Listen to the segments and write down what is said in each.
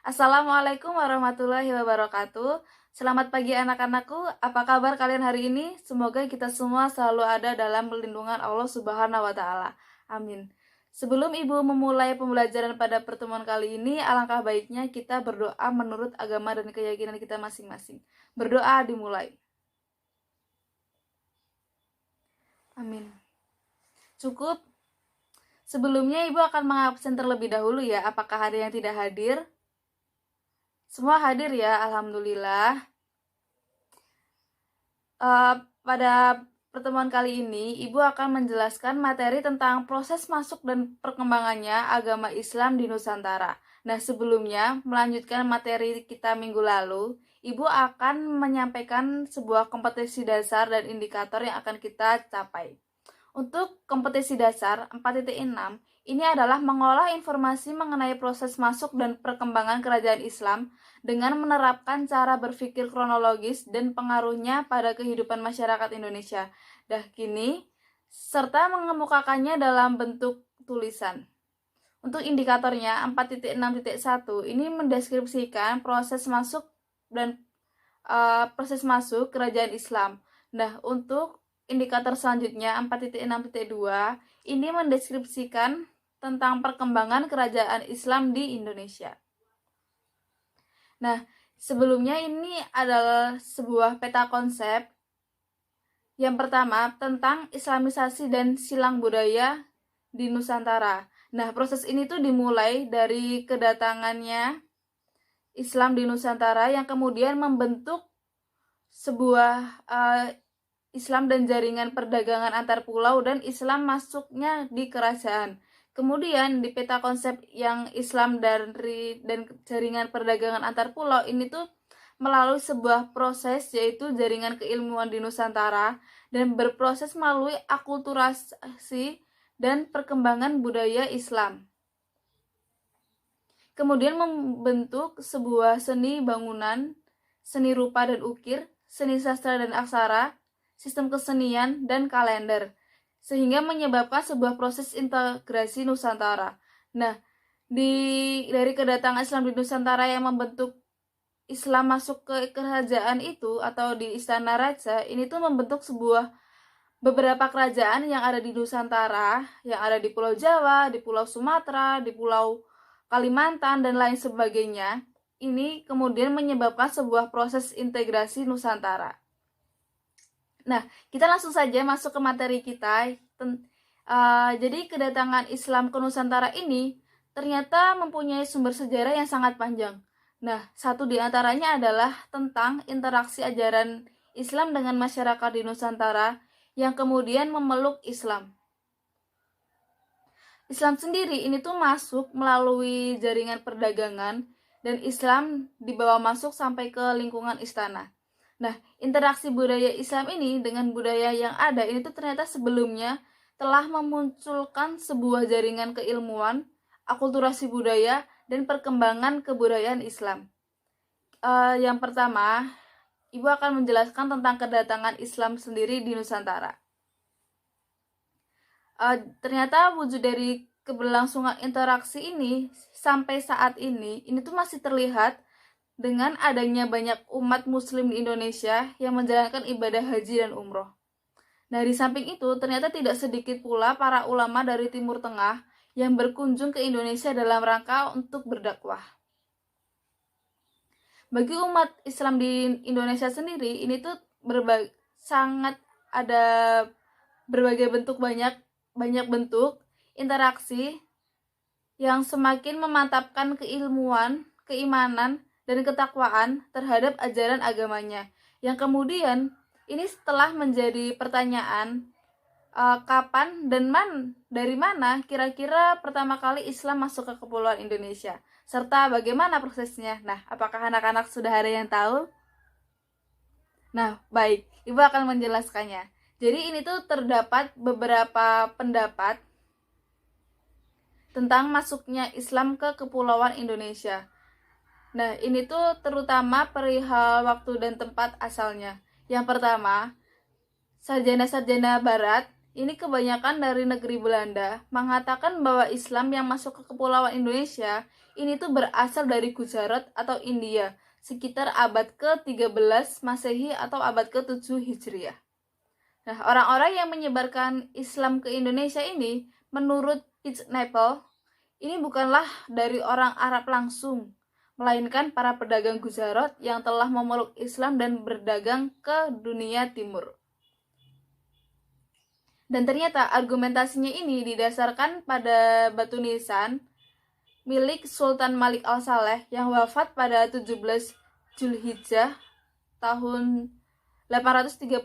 Assalamualaikum warahmatullahi wabarakatuh. Selamat pagi anak-anakku. Apa kabar kalian hari ini? Semoga kita semua selalu ada dalam perlindungan Allah Subhanahu wa taala. Amin. Sebelum Ibu memulai pembelajaran pada pertemuan kali ini, alangkah baiknya kita berdoa menurut agama dan keyakinan kita masing-masing. Berdoa dimulai. Amin. Cukup. Sebelumnya Ibu akan mengabsen terlebih dahulu ya. Apakah ada yang tidak hadir? Semua hadir ya, alhamdulillah. Pada pertemuan kali ini, Ibu akan menjelaskan materi tentang proses masuk dan perkembangannya agama Islam di Nusantara. Nah, sebelumnya melanjutkan materi kita minggu lalu, Ibu akan menyampaikan sebuah kompetensi dasar dan indikator yang akan kita capai. Untuk kompetensi dasar 4.6, ini adalah mengolah informasi mengenai proses masuk dan perkembangan kerajaan Islam dengan menerapkan cara berpikir kronologis dan pengaruhnya pada kehidupan masyarakat Indonesia. Kini, serta mengemukakannya dalam bentuk tulisan. Untuk indikatornya 4.6.1 ini mendeskripsikan proses masuk dan proses masuk kerajaan Islam. Untuk indikator selanjutnya 4.6.2 ini mendeskripsikan tentang perkembangan kerajaan Islam di Indonesia. Sebelumnya ini adalah sebuah peta konsep. Yang pertama tentang Islamisasi dan silang budaya di Nusantara. Proses ini tuh dimulai dari kedatangannya Islam di Nusantara yang kemudian membentuk sebuah Islam dan jaringan perdagangan antar pulau dan Islam masuknya di kerajaan. Kemudian di peta konsep yang Islam dan jaringan perdagangan antar pulau ini tuh melalui sebuah proses yaitu jaringan keilmuan di Nusantara dan berproses melalui akulturasi dan perkembangan budaya Islam. Kemudian membentuk sebuah seni bangunan, seni rupa dan ukir, seni sastra dan aksara, sistem kesenian, dan kalender, sehingga menyebabkan sebuah proses integrasi Nusantara. Dari kedatangan Islam di Nusantara yang membentuk Islam masuk ke kerajaan itu atau di Istana Raja, ini tuh membentuk beberapa kerajaan yang ada di Nusantara, yang ada di Pulau Jawa, di Pulau Sumatera, di Pulau Kalimantan, dan lain sebagainya. Ini kemudian menyebabkan sebuah proses integrasi Nusantara. Kita langsung saja masuk ke materi kita. Jadi kedatangan Islam ke Nusantara ini ternyata mempunyai sumber sejarah yang sangat panjang. Satu di antaranya adalah tentang interaksi ajaran Islam dengan masyarakat di Nusantara yang kemudian memeluk Islam. Islam sendiri ini tuh masuk melalui jaringan perdagangan dan Islam dibawa masuk sampai ke lingkungan istana. Interaksi budaya Islam ini dengan budaya yang ada ini tuh ternyata sebelumnya telah memunculkan sebuah jaringan keilmuan, akulturasi budaya, dan perkembangan kebudayaan Islam. Yang pertama, Ibu akan menjelaskan tentang kedatangan Islam sendiri di Nusantara. Ternyata wujud dari keberlangsungan interaksi ini sampai saat ini tuh masih terlihat dengan adanya banyak umat muslim di Indonesia yang menjalankan ibadah haji dan umroh. Di samping itu, ternyata tidak sedikit pula para ulama dari Timur Tengah yang berkunjung ke Indonesia dalam rangka untuk berdakwah. Bagi umat Islam di Indonesia sendiri, ini tuh sangat ada berbagai bentuk, banyak bentuk interaksi yang semakin memantapkan keilmuan, keimanan, dan ketakwaan terhadap ajaran agamanya, yang kemudian ini setelah menjadi pertanyaan kapan dan dari mana kira-kira pertama kali Islam masuk ke kepulauan Indonesia, serta bagaimana prosesnya. Apakah anak-anak sudah ada yang tahu? Baik, Ibu akan menjelaskannya. Jadi ini tuh terdapat beberapa pendapat tentang masuknya Islam ke kepulauan Indonesia. Ini tuh terutama perihal waktu dan tempat asalnya. Yang pertama, sarjana-sarjana barat ini kebanyakan dari negeri Belanda, mengatakan bahwa Islam yang masuk ke Kepulauan Indonesia ini tuh berasal dari Gujarat atau India, sekitar abad ke-13 Masehi atau abad ke-7 Hijriah. Nah, orang-orang yang menyebarkan Islam ke Indonesia ini, menurut Pitznapel, ini bukanlah dari orang Arab langsung, melainkan para pedagang Gujarat yang telah memeluk Islam dan berdagang ke dunia timur. Dan ternyata argumentasinya ini didasarkan pada batu nisan milik Sultan Malik Al-Saleh yang wafat pada 17 Zulhijjah tahun 831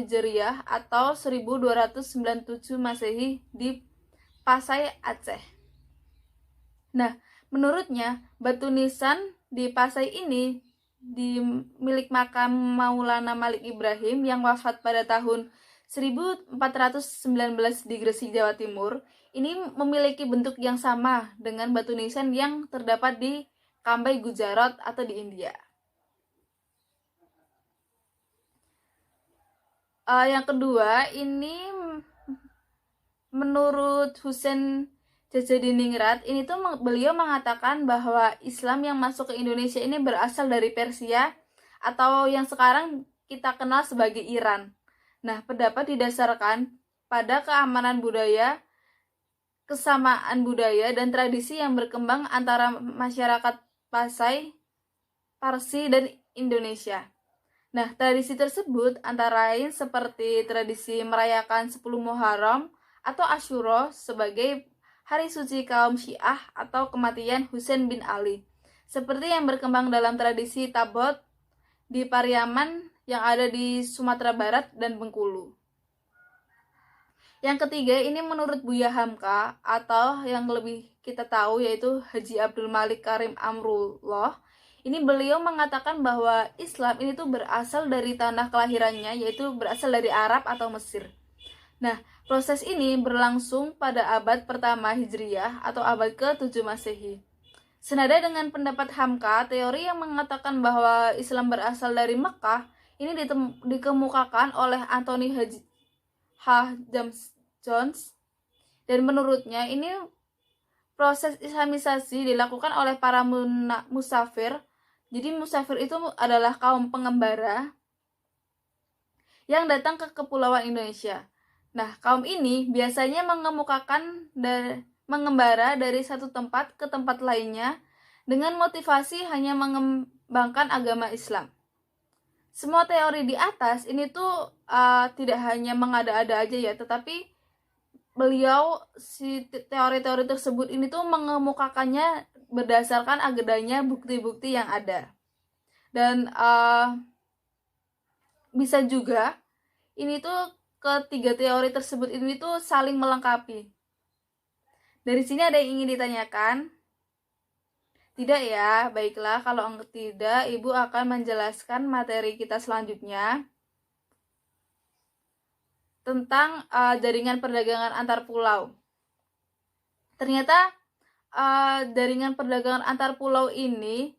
Hijriah atau 1297 Masehi di Pasai, Aceh. Nah, menurutnya batu nisan di Pasai ini di milik makam Maulana Malik Ibrahim yang wafat pada tahun 1419 di Gresik, Jawa Timur, ini memiliki bentuk yang sama dengan batu nisan yang terdapat di Kambai, Gujarat atau di India. Yang kedua, ini menurut Husein Jajadiningrat, ini tuh beliau mengatakan bahwa Islam yang masuk ke Indonesia ini berasal dari Persia atau yang sekarang kita kenal sebagai Iran. Nah, pendapat didasarkan pada keamanan budaya, kesamaan budaya, dan tradisi yang berkembang antara masyarakat Pasai, Parsi, dan Indonesia. Nah, tradisi tersebut antara lain seperti tradisi merayakan 10 Muharram atau Asyura sebagai hari suci kaum Syiah atau kematian Husain bin Ali, seperti yang berkembang dalam tradisi Tabot di Pariaman yang ada di Sumatera Barat dan Bengkulu. Yang ketiga, ini menurut Buya Hamka atau yang lebih kita tahu yaitu Haji Abdul Malik Karim Amrullah. Ini beliau mengatakan bahwa Islam ini tuh berasal dari tanah kelahirannya, yaitu berasal dari Arab atau Mesir. Nah, proses ini berlangsung pada abad pertama Hijriah atau abad ke-7 Masehi. Senada dengan pendapat Hamka, teori yang mengatakan bahwa Islam berasal dari Mekah ini dikemukakan oleh Anthony H. James Jones, dan menurutnya ini proses Islamisasi dilakukan oleh para musafir. Jadi musafir itu adalah kaum pengembara yang datang ke Kepulauan Indonesia. Nah, kaum ini biasanya mengembara dari satu tempat ke tempat lainnya dengan motivasi hanya mengembangkan agama Islam. Semua teori di atas ini tuh tidak hanya mengada-ada aja ya, tetapi teori-teori tersebut ini tuh mengemukakannya berdasarkan adanya bukti-bukti yang ada. Dan bisa juga ini tuh ketiga teori tersebut ini tuh saling melengkapi. Dari sini ada yang ingin ditanyakan? Tidak ya, baiklah, kalau tidak, Ibu akan menjelaskan materi kita selanjutnya tentang jaringan perdagangan antar pulau. Ternyata jaringan perdagangan antar pulau ini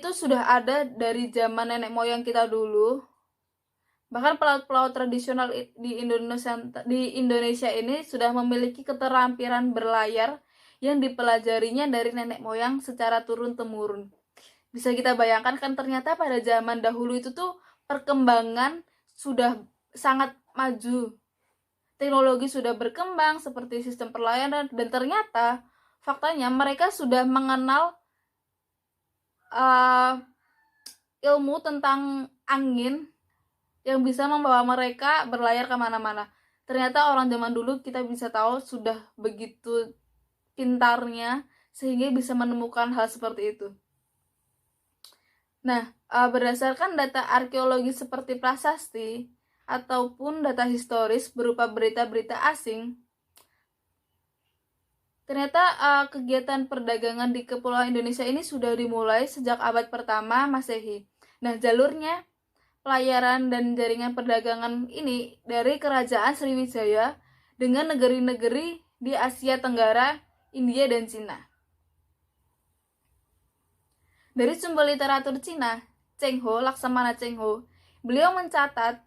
tuh sudah ada dari zaman nenek moyang kita dulu. Bahkan pelaut-pelaut tradisional di Indonesia ini sudah memiliki keterampilan berlayar yang dipelajarinya dari nenek moyang secara turun-temurun. Bisa kita bayangkan kan, ternyata pada zaman dahulu itu tuh perkembangan sudah sangat maju. Teknologi sudah berkembang seperti sistem perlayanan, dan ternyata faktanya mereka sudah mengenal ilmu tentang angin yang bisa membawa mereka berlayar kemana-mana. Ternyata orang zaman dulu kita bisa tahu sudah begitu pintarnya sehingga bisa menemukan hal seperti itu. Nah, berdasarkan data arkeologi seperti prasasti ataupun data historis berupa berita-berita asing, ternyata kegiatan perdagangan di Kepulauan Indonesia ini sudah dimulai sejak abad pertama Masehi. Nah, jalurnya pelayaran dan jaringan perdagangan ini dari Kerajaan Sriwijaya dengan negeri-negeri di Asia Tenggara, India, dan Cina. Dari sumber literatur Cina, Cheng Ho, Laksamana Cheng Ho, beliau mencatat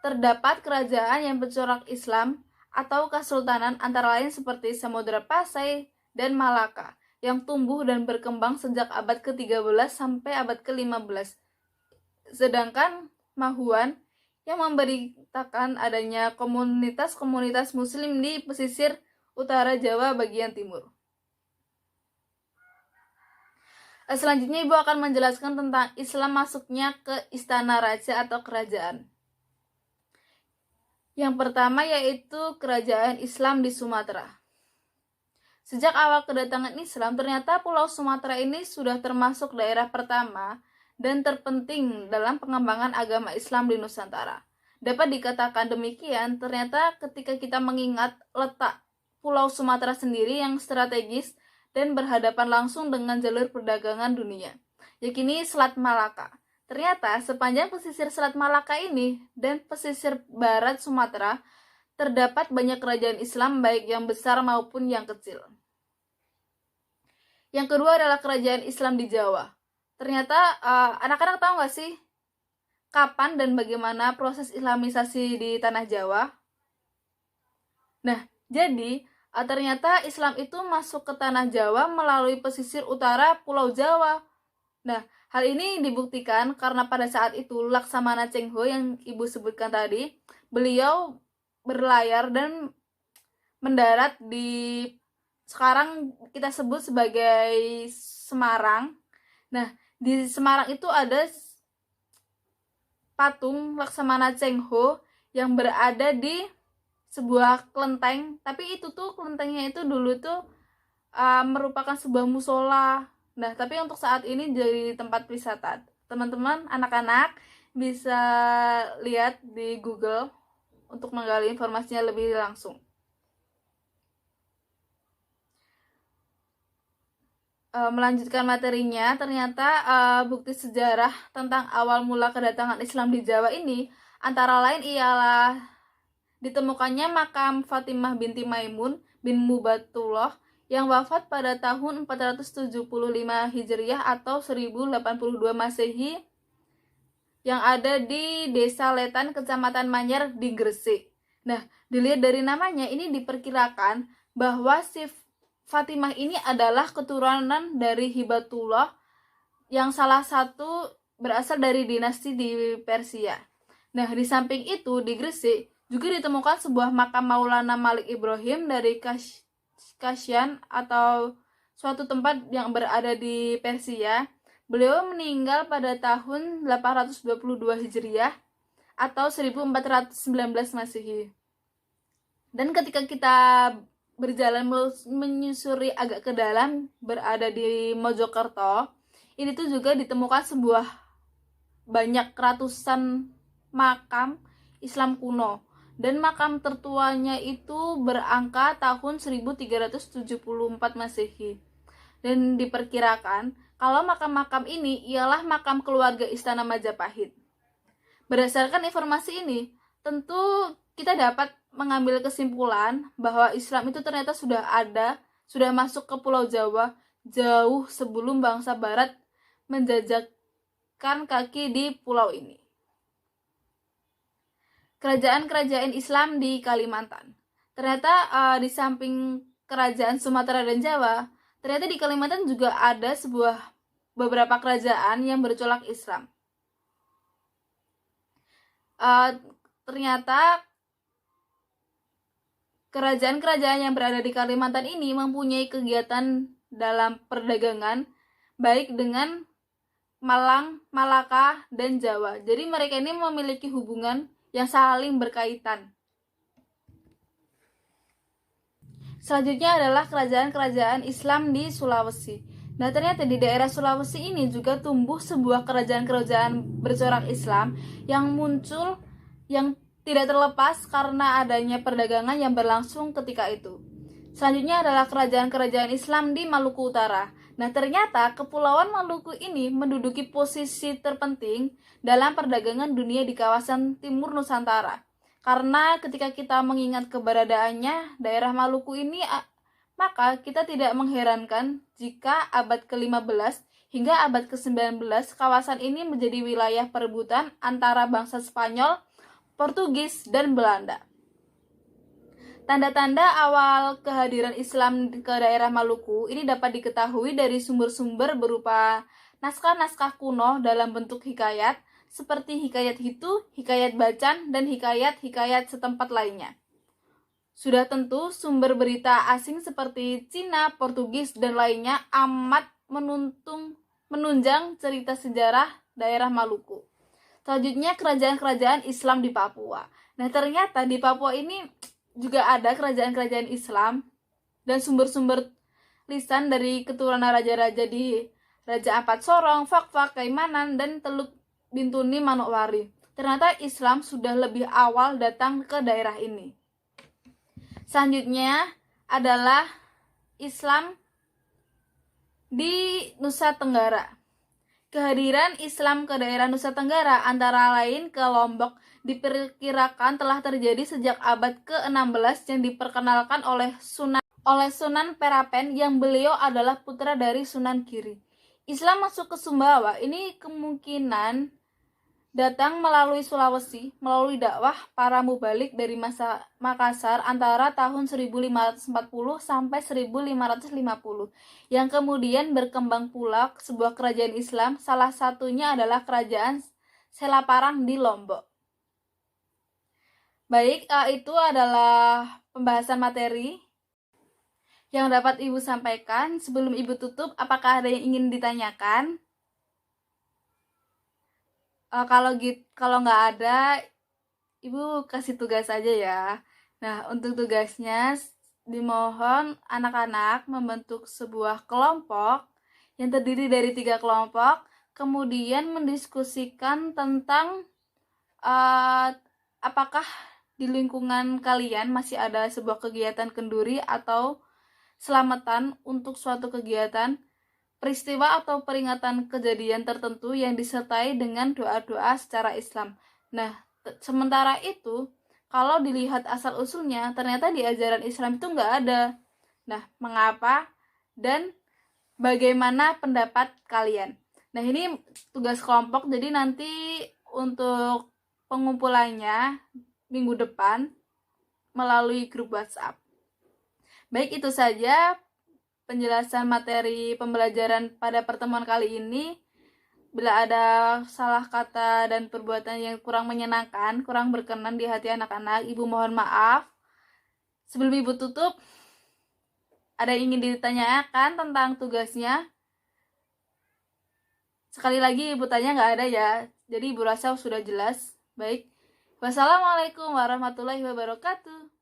terdapat kerajaan yang bercorak Islam atau kesultanan antara lain seperti Samudra Pasai dan Malaka yang tumbuh dan berkembang sejak abad ke-13 sampai abad ke-15. Sedangkan Mahuan yang memberitakan adanya komunitas-komunitas muslim di pesisir utara Jawa bagian timur. Selanjutnya Ibu akan menjelaskan tentang Islam masuknya ke istana raja atau kerajaan. Yang pertama yaitu kerajaan Islam di Sumatera. Sejak awal kedatangan Islam, ternyata Pulau Sumatera ini sudah termasuk daerah pertama dan terpenting dalam pengembangan agama Islam di Nusantara. Dapat dikatakan demikian, ternyata ketika kita mengingat letak Pulau Sumatera sendiri yang strategis dan berhadapan langsung dengan jalur perdagangan dunia, yakni Selat Malaka. Ternyata sepanjang pesisir Selat Malaka ini dan pesisir barat Sumatera terdapat banyak kerajaan Islam baik yang besar maupun yang kecil. Yang kedua adalah kerajaan Islam di Jawa. Ternyata anak-anak tahu nggak sih kapan dan bagaimana proses Islamisasi di tanah Jawa? Nah, jadi ternyata Islam itu masuk ke tanah Jawa melalui pesisir utara Pulau Jawa. Nah, hal ini dibuktikan karena pada saat itu Laksamana Cheng Ho yang Ibu sebutkan tadi, beliau berlayar dan mendarat di sekarang kita sebut sebagai Semarang. Nah, di Semarang itu ada patung Laksamana Cheng Ho yang berada di sebuah kelenteng, tapi itu tuh kelentengnya itu dulu tuh merupakan sebuah musola. Nah, tapi untuk saat ini jadi tempat wisata. Teman-teman, anak-anak bisa lihat di Google untuk menggali informasinya lebih langsung. Melanjutkan materinya, ternyata bukti sejarah tentang awal mula kedatangan Islam di Jawa ini antara lain ialah ditemukannya makam Fatimah binti Maimun bin Mubatullah yang wafat pada tahun 475 Hijriah atau 1082 Masehi yang ada di Desa Letan, Kecamatan Manyar di Gresik. Nah, dilihat dari namanya ini diperkirakan bahwa si Fatimah ini adalah keturunan dari Hibatullah yang salah satu berasal dari dinasti di Persia. Nah, di samping itu di Gresik juga ditemukan sebuah makam Maulana Malik Ibrahim dari Kasyan atau suatu tempat yang berada di Persia. Beliau meninggal pada tahun 822 Hijriah atau 1419 Masehi. Dan ketika kita berjalan menyusuri agak ke dalam berada di Mojokerto, ini tuh juga ditemukan sebuah banyak ratusan makam Islam kuno. Dan makam tertuanya itu berangka tahun 1374 Masehi. Dan diperkirakan kalau makam-makam ini ialah makam keluarga Istana Majapahit. Berdasarkan informasi ini, tentu kita dapat mengambil kesimpulan bahwa Islam itu ternyata sudah masuk ke Pulau Jawa jauh sebelum bangsa Barat menjajakan kaki di pulau ini. Kerajaan-kerajaan Islam di Kalimantan. Ternyata di samping kerajaan Sumatera dan Jawa, ternyata di Kalimantan juga ada beberapa kerajaan yang bercolak Islam. Ternyata kerajaan-kerajaan yang berada di Kalimantan ini mempunyai kegiatan dalam perdagangan baik dengan Malang, Malaka, dan Jawa. Jadi mereka ini memiliki hubungan yang saling berkaitan. Selanjutnya adalah kerajaan-kerajaan Islam di Sulawesi. Nah, ternyata di daerah Sulawesi ini juga tumbuh sebuah kerajaan-kerajaan bercorak Islam yang muncul yang tidak terlepas karena adanya perdagangan yang berlangsung ketika itu. Selanjutnya adalah kerajaan-kerajaan Islam di Maluku Utara. Nah, ternyata Kepulauan Maluku ini menduduki posisi terpenting dalam perdagangan dunia di kawasan timur Nusantara. Karena ketika kita mengingat keberadaannya daerah Maluku ini, maka kita tidak mengherankan jika abad ke-15 hingga abad ke-19 kawasan ini menjadi wilayah perebutan antara bangsa Spanyol, Portugis, dan Belanda. Tanda-tanda awal kehadiran Islam ke daerah Maluku ini dapat diketahui dari sumber-sumber berupa naskah-naskah kuno dalam bentuk hikayat, seperti hikayat Hitu, hikayat Bacan, dan hikayat-hikayat setempat lainnya. Sudah tentu sumber berita asing seperti Cina, Portugis, dan lainnya amat menunjang cerita sejarah daerah Maluku. Selanjutnya kerajaan-kerajaan Islam di Papua. Nah, ternyata di Papua ini juga ada kerajaan-kerajaan Islam dan sumber-sumber lisan dari keturunan raja-raja di Raja Ampat Sorong, Fak-Fak, Kaimanan, dan Teluk Bintuni Manokwari. Ternyata Islam sudah lebih awal datang ke daerah ini. Selanjutnya adalah Islam di Nusa Tenggara. Kehadiran Islam ke daerah Nusa Tenggara antara lain ke Lombok diperkirakan telah terjadi sejak abad ke-16 yang diperkenalkan oleh Sunan Perapen yang beliau adalah putra dari Sunan Giri. Islam masuk ke Sumbawa ini kemungkinan datang melalui Sulawesi, melalui dakwah para mubalik dari Makassar antara tahun 1540 sampai 1550, yang kemudian berkembang pula sebuah kerajaan Islam, salah satunya adalah kerajaan Selaparang di Lombok. Baik, itu adalah pembahasan materi yang dapat Ibu sampaikan. Sebelum Ibu tutup, apakah ada yang ingin ditanyakan? Kalau nggak ada, Ibu kasih tugas aja ya. Nah, untuk tugasnya dimohon anak-anak membentuk sebuah kelompok yang terdiri dari 3 kelompok, kemudian mendiskusikan tentang apakah di lingkungan kalian masih ada sebuah kegiatan kenduri atau selamatan untuk suatu kegiatan, peristiwa atau peringatan kejadian tertentu yang disertai dengan doa-doa secara Islam. Nah, sementara itu, kalau dilihat asal-usulnya, ternyata di ajaran Islam itu nggak ada. Nah, mengapa dan bagaimana pendapat kalian? Nah, ini tugas kelompok, jadi nanti untuk pengumpulannya minggu depan melalui grup WhatsApp. Baik, itu saja penjelasan materi pembelajaran pada pertemuan kali ini. Bila ada salah kata dan perbuatan yang kurang menyenangkan, kurang berkenan di hati anak-anak, Ibu mohon maaf. Sebelum Ibu tutup, ada yang ingin ditanyakan tentang tugasnya? Sekali lagi Ibu tanya nggak ada ya, jadi Ibu rasa sudah jelas. Baik, wassalamualaikum warahmatullahi wabarakatuh.